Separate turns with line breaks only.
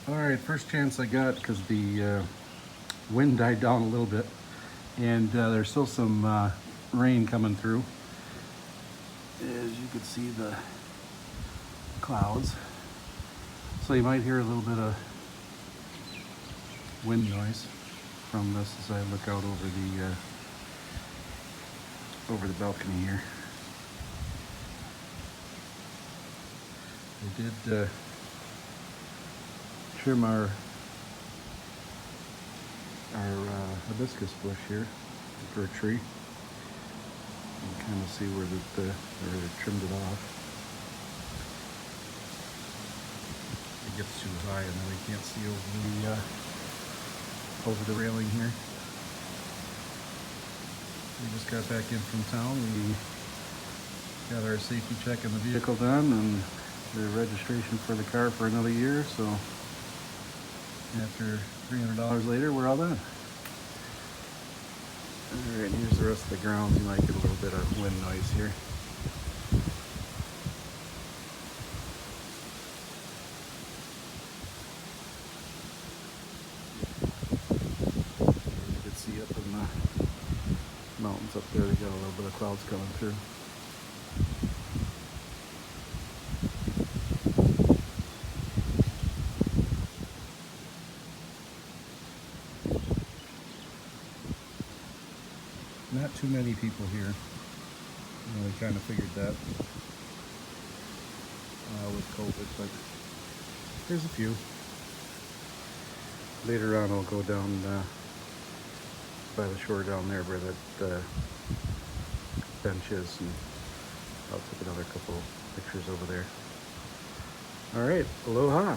All right, first chance I got because the wind died down a little bit, and there's still some rain coming through. As you can see, the clouds. So you might hear a little bit of wind noise from this as I look out over the balcony here. We did trim our hibiscus bush here, the fir tree. You can kind of see where they trimmed it off. It gets too high and then we can't see over the railing here. We just got back in from town. We got our safety check in the vehicle done and the registration for the car for another year. So after $300 later, we're all done. All right, here's the rest of the grounds. You might get a little bit of wind noise here. You can see up in the mountains up there, they got a little bit of clouds coming through. Not too many people here. We kind of figured that with COVID, but there's a few. Later on, I'll go down by the shore down there where that bench is, and I'll take another couple pictures over there. All right, aloha.